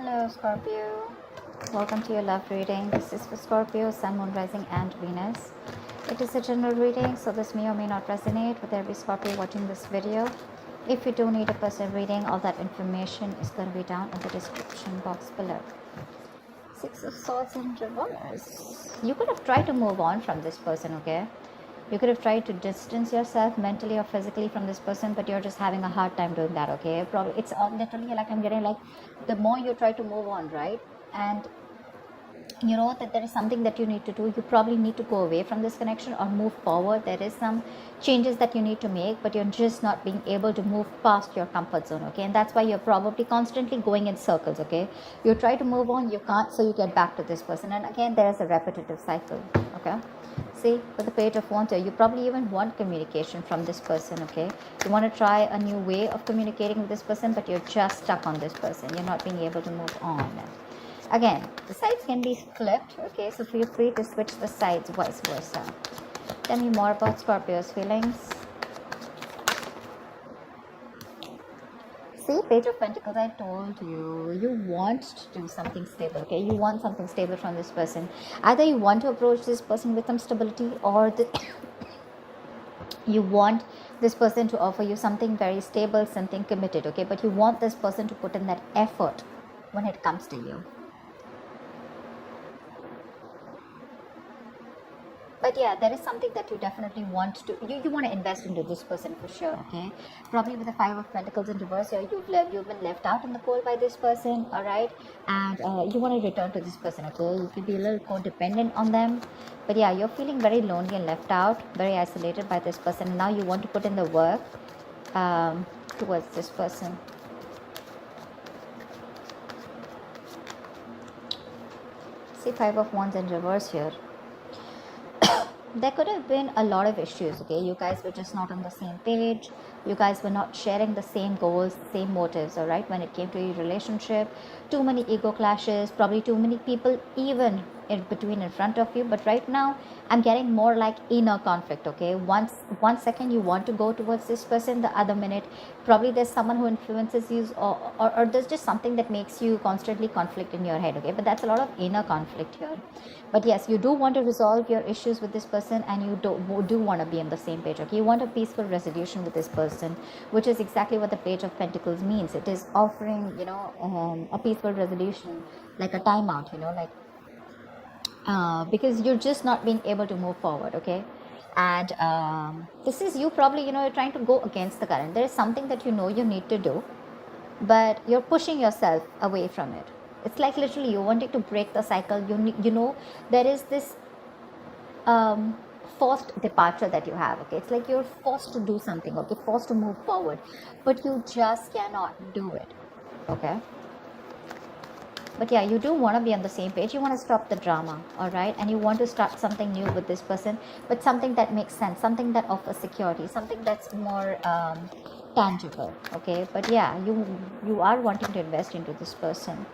Hello Scorpio, welcome to your love reading. This is for Scorpio, Sun, Moon, Rising and Venus. It is a general reading, so this may or may not resonate with every Scorpio watching this video. If you do need a personal reading, all that information is going to be down in the description box below. Six of Swords in reverse. You could have tried to move on from this person, okay? You could have tried to distance yourself mentally or physically from this person, but you're just having a hard time doing that, okay? Probably it's literally like I'm getting like the more you try to move on, right? And you know that there is something that you need to do. You probably need to go away from this connection or move forward. There is some changes that you need to make, but you're just not being able to move past your comfort zone, okay? And that's why you're probably constantly going in circles, okay? You try to move on, you can't, so you get back to this person, and again there's a repetitive cycle, okay? See, with the Page of Wands here, you probably even want communication from this person, okay? You want to try a new way of communicating with this person, but you're just stuck on this person. You're not being able to move on. Again, the sides can be flipped, okay? So feel free to switch the sides, vice versa. Tell me more about Scorpio's feelings. See, Page of Pentacles, I told you, you want to do something stable, okay? You want something stable from this person. Either you want to approach this person with some stability, or you want this person to offer you something very stable, something committed, okay? But you want this person to put in that effort when it comes to you. But yeah, there is something that you definitely want to, you want to invest into this person for sure, okay? Probably with the Five of Pentacles in reverse here, you've been left out in the cold by this person, all right? And you want to return to this person, okay? You could be a little codependent on them. But yeah, you're feeling very lonely and left out, very isolated by this person. And now you want to put in the work towards this person. See, Five of Wands in reverse here. There could have been a lot of issues, okay? You guys were just not on the same page. You guys were not sharing the same goals, same motives, all right? When it came to your relationship, too many ego clashes, probably too many people even in between in front of you. But right now, I'm getting more like inner conflict, okay? One second you want to go towards this person, the other minute, probably there's someone who influences you, or there's just something that makes you constantly conflict in your head, okay? But that's a lot of inner conflict here. But yes, you do want to resolve your issues with this person, and you do want to be on the same page, okay? You want a peaceful resolution with this person, which is exactly what the Page of Pentacles means. It is offering, you know, a peaceful resolution, like a timeout, you know, like because you're just not being able to move forward, okay? And this is you probably, you know, you're trying to go against the current. There is something that you know you need to do, but you're pushing yourself away from it. It's like literally you wanting to break the cycle. You know, there is this forced departure that you have, okay? It's like you're forced to do something, okay? Forced to move forward, but you just cannot do it, okay? But yeah, you do want to be on the same page. You want to stop the drama, all right? And you want to start something new with this person, but something that makes sense, something that offers security, something that's more tangible, okay? But yeah, you are wanting to invest into this person.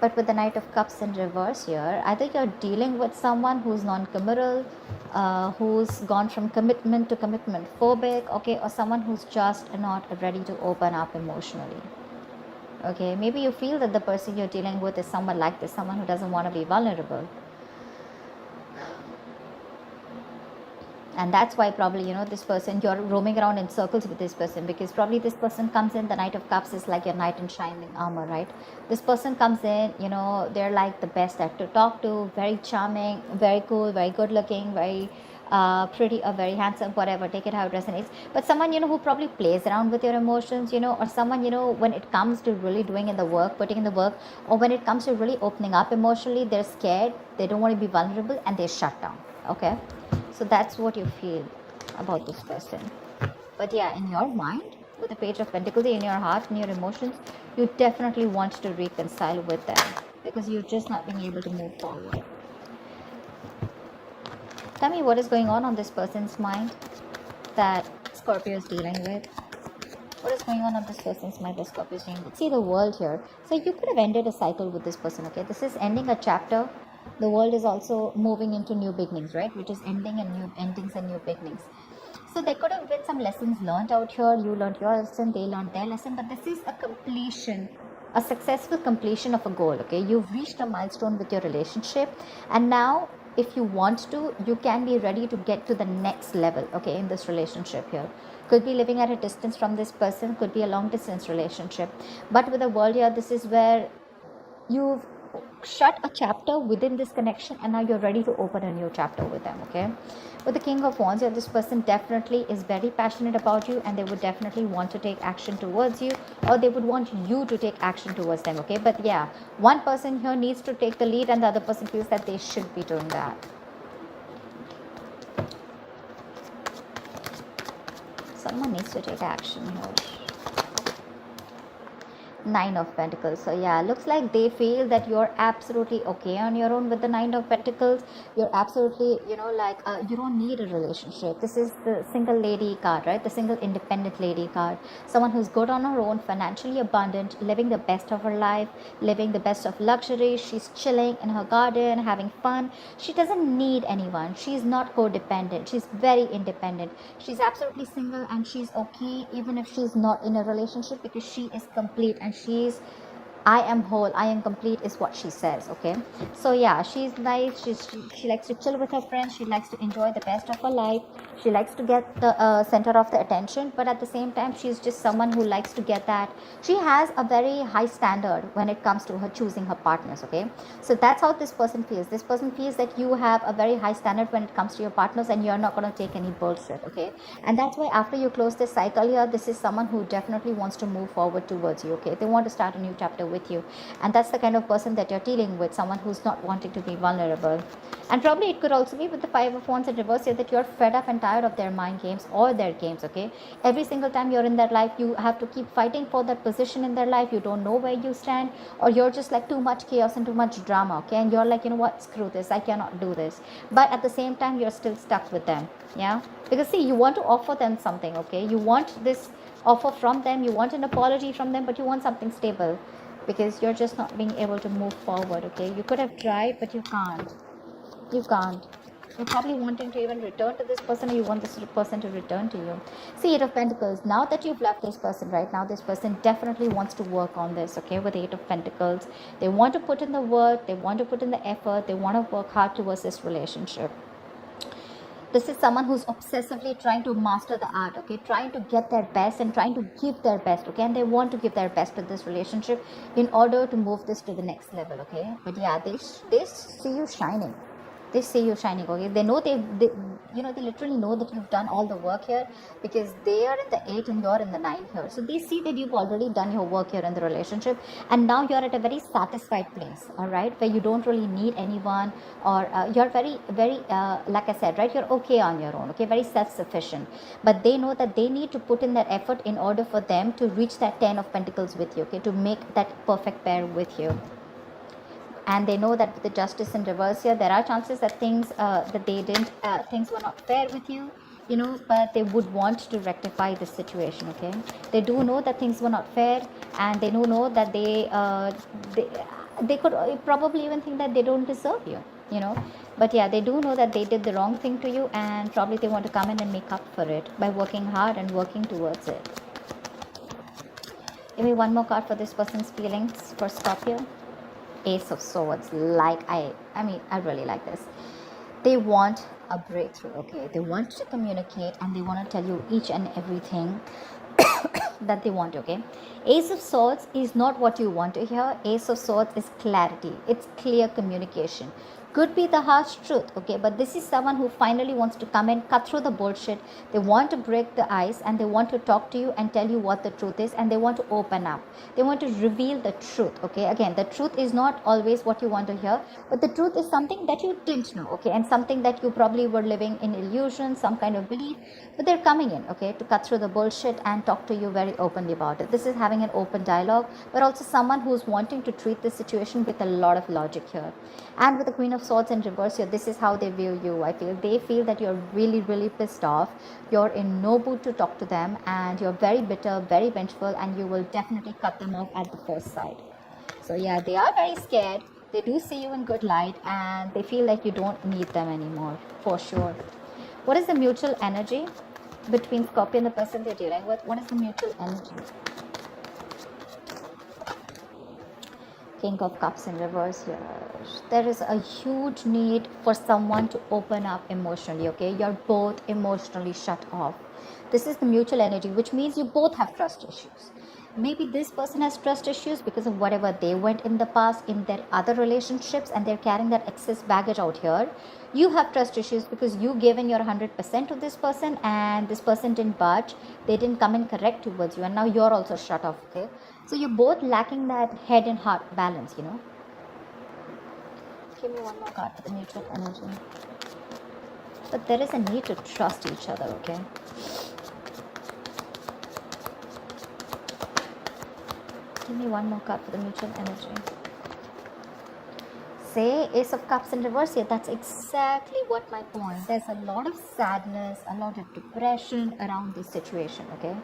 But with the Knight of Cups in reverse here, either you're dealing with someone who's non-committal, who's gone from commitment to commitment phobic, okay? Or someone who's just not ready to open up emotionally. Okay, maybe you feel that the person you're dealing with is someone like this, someone who doesn't want to be vulnerable. And that's why probably, you know, this person, you're roaming around in circles with this person, because probably this person comes in, the Knight of Cups is like your knight in shining armor, right? This person comes in, you know, they're like the best to talk to, very charming, very cool, very good looking, very pretty or very handsome, whatever, take it how it resonates. But someone, you know, who probably plays around with your emotions, you know, or someone, you know, when it comes to really doing in the work, putting in the work, or when it comes to really opening up emotionally, they're scared, they don't want to be vulnerable, and they shut down, okay? So that's what you feel about this person. But yeah, in your mind, with the Page of Pentacles, in your heart, in your emotions, you definitely want to reconcile with them, because you're just not being able to move forward. Tell me what is going on this person's mind that Scorpio is dealing with. What is going on this person's mind that Scorpio is dealing with? See the World here. So you could have ended a cycle with this person, okay? This is ending a chapter. The World is also moving into new beginnings, right? Which is ending and new endings and new beginnings. So there could have been some lessons learned out here. You learned your lesson, they learned their lesson. But this is a completion a successful completion of a goal. Okay, you've reached a milestone with your relationship, and now if you want to, you can be ready to get to the next level, okay, in this relationship here. Could be living at a distance from this person, could be a long distance relationship, but with the world here, this is where you've shut a chapter within this connection, and now you're ready to open a new chapter with them. Okay, with the King of Wands here, this person definitely is very passionate about you, and they would definitely want to take action towards you, or they would want you to take action towards them. Okay, but yeah, one person here needs to take the lead, and the other person feels that they should be doing that. Someone needs to take action here. Nine of Pentacles. So yeah, looks like they feel that you're absolutely okay on your own with the Nine of Pentacles. You're absolutely, you don't need a relationship. This is the single lady card, right? The single independent lady card. Someone who's good on her own, financially abundant, living the best of her life, living the best of luxury. She's chilling in her garden, having fun. She doesn't need anyone. She's not codependent. She's very independent. She's absolutely single, and she's okay even if she's not in a relationship, because she is complete, and she's, I am whole, I am complete is what she says. Okay, so yeah, she's nice. She likes to chill with her friends. She likes to enjoy the best of her life. She likes to get the center of the attention, but at the same time, she's just someone who likes to get that. She has a very high standard when it comes to her choosing her partners. Okay, so that's how this person feels. This person feels that you have a very high standard when it comes to your partners, and you're not going to take any bullshit. Okay, and that's why after you close this cycle here, this is someone who definitely wants to move forward towards you. Okay, they want to start a new chapter with you, and that's the kind of person that you're dealing with, someone who's not wanting to be vulnerable. And probably it could also be with the Five of Wands in reverse here, that you're fed up and tired of their mind games or their games. Okay, every single time you're in their life, you have to keep fighting for that position in their life. You don't know where you stand, or you're just like too much chaos and too much drama. Okay, and you're like, you know what, screw this, I cannot do this, but at the same time you're still stuck with them. Yeah, because see, you want to offer them something. Okay, you want this offer from them, you want an apology from them, but you want something stable, because you're just not being able to move forward. Okay, you could have tried, but you can't. You're probably wanting to even return to this person, or you want this person to return to you. See, Eight of Pentacles, now that you've left this person, right now this person definitely wants to work on this. Okay, with Eight of Pentacles, they want to put in the work, they want to put in the effort, they want to work hard towards this relationship. This is someone who's obsessively trying to master the art. Okay, trying to get their best and trying to give their best. Okay, and they want to give their best to this relationship in order to move this to the next level. Okay, but yeah, they see you shining. They see you shining. Okay, they know they literally know that you've done all the work here, because they are in the 8 and you're in the 9 here. So they see that you've already done your work here in the relationship, and now you're at a very satisfied place. All right, where you don't really need anyone, or you're very, very, like I said, right, you're okay on your own. Okay, very self-sufficient. But they know that they need to put in that effort in order for them to reach that 10 of Pentacles with you. Okay, to make that perfect pair with you. And they know that with the Justice in reverse here, there are chances that things things were not fair with you, but they would want to rectify this situation. Okay, they do know that things were not fair, and they do know that they could probably even think that they don't deserve you, but yeah, they do know that they did the wrong thing to you, and probably they want to come in and make up for it by working hard and working towards it. Give me one more card for this person's feelings for Scorpio. Ace of Swords. I really like this. They want a breakthrough. Okay, they want to communicate, and they want to tell you each and everything that they want. Okay, Ace of Swords is not what you want to hear. Ace of Swords is clarity. It's clear communication. Could be the harsh truth, okay, but this is someone who finally wants to come and cut through the bullshit. They want to break the ice, and they want to talk to you and tell you what the truth is, and they want to open up. They want to reveal the truth. Okay, again, the truth is not always what you want to hear, but the truth is something that you didn't know. Okay, and something that you probably were living in illusion, some kind of belief, but they're coming in, okay, to cut through the bullshit and talk to you very openly about it. This is having an open dialogue, but also someone who's wanting to treat this situation with a lot of logic here. And with the Queen of Swords in reverse here, this is how they view you. I feel they feel that you're really, really pissed off. You're in no mood to talk to them, and you're very bitter, very vengeful, and you will definitely cut them off at the first sight. So yeah, they are very scared. They do see you in good light, and they feel like you don't need them anymore, for sure. What is the mutual energy between Scorpio and the person they're dealing with? What is the mutual energy? King of Cups in reverse here. There is a huge need for someone to open up emotionally, okay? You're both emotionally shut off. This is the mutual energy, which means you both have trust issues. Maybe this person has trust issues because of whatever they went in the past in their other relationships, and they're carrying that excess baggage out here. You have trust issues because you gave in your 100% to this person, and this person didn't budge. They didn't come in correct towards you, and now you're also shut off, okay? So you're both lacking that head and heart balance, you know. Give me one more card for the mutual energy. But there is a need to trust each other, okay? Give me one more card for the mutual energy. Say Ace of Cups in reverse here. That's exactly what my point. There's a lot of sadness, a lot of depression around this situation, okay?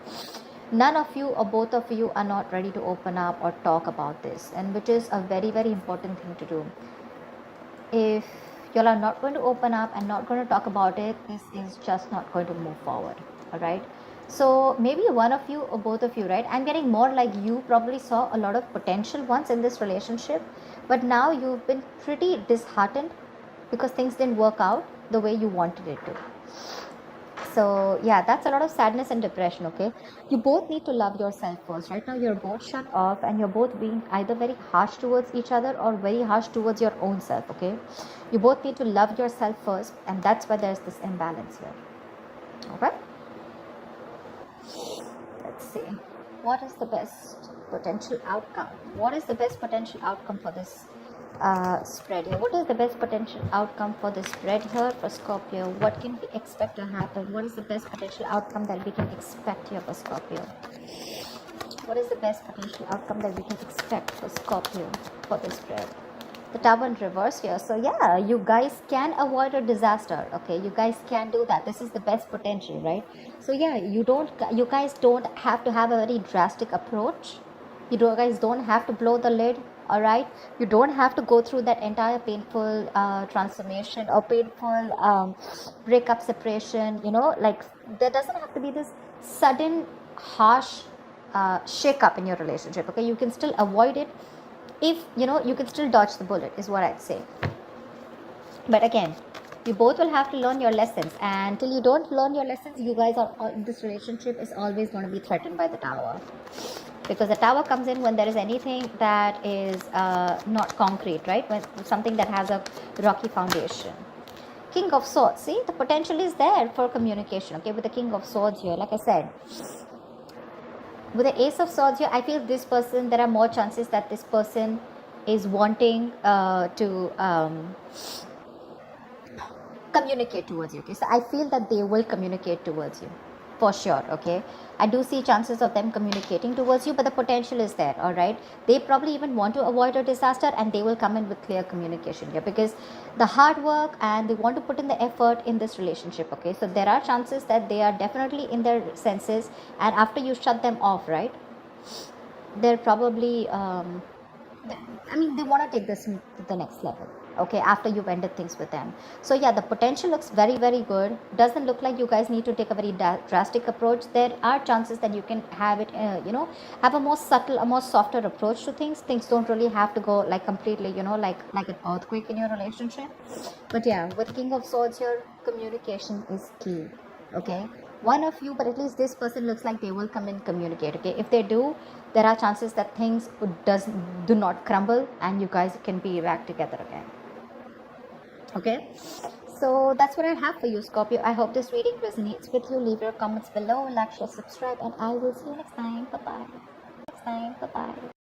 None of you or both of you are not ready to open up or talk about this, and which is a very, very important thing to do. If you are not going to open up and not going to talk about it, this is just not going to move forward, all right? So maybe one of you or both of you, right? I'm getting more like you probably saw a lot of potential once in this relationship, but now you've been pretty disheartened because things didn't work out the way you wanted it to. So yeah, that's a lot of sadness and depression, okay? You both need to love yourself first. Right now you're both shut off, and you're both being either very harsh towards each other or very harsh towards your own self, okay? You both need to love yourself first, and that's why there's this imbalance here. Okay? Let's see. What is the best potential outcome? What is the best potential outcome for this spread here? What is the best potential outcome for this spread here for Scorpio? What can we expect to happen? What is the best potential outcome that we can expect here for Scorpio? What is the best potential outcome that we can expect for Scorpio for this spread? The Tower in reverse here. So yeah, you guys can avoid a disaster, okay? You guys can do that. This is the best potential, right? So yeah, you guys don't have to have a very drastic approach. Guys don't have to blow the lid, all right? You don't have to go through that entire painful transformation or painful breakup, separation, you know, like there doesn't have to be this sudden harsh shake up in your relationship, okay? You can still avoid it. If you know, you can still dodge the bullet is what I'd say. But again, you both will have to learn your lessons, and until you don't learn your lessons, you guys are, this relationship is always going to be threatened by the Tower, because the Tower comes in when there is anything that is not concrete, right? When something that has a rocky foundation. King of Swords, see, the potential is there for communication, okay? With the King of Swords here, like I said, with the Ace of Swords here, I feel this person, there are more chances that this person is wanting to communicate towards you, okay? So I feel that they will communicate towards you for sure, okay? I do see chances of them communicating towards you, but the potential is there, all right? They probably even want to avoid a disaster, and they will come in with clear communication here, because the hard work and they want to put in the effort in this relationship, okay? So there are chances that they are definitely in their senses, and after you shut them off, right, they're probably they want to take this to the next level, okay, after you've ended things with them. So yeah, the potential looks very, very good. Doesn't look like you guys need to take a very drastic approach. There are chances that you can have it, have a more subtle, a more softer approach to things. Things don't really have to go like completely, like an earthquake in your relationship. But yeah, with King of Swords here, communication is key, okay? One of you, but at least this person looks like they will come and communicate, okay? If they do, there are chances that things do not crumble, and you guys can be back together again, okay? So that's what I have for you, Scorpio. I hope this reading resonates with you. Leave your comments below, like, share, subscribe, and I will see you next time. Bye bye.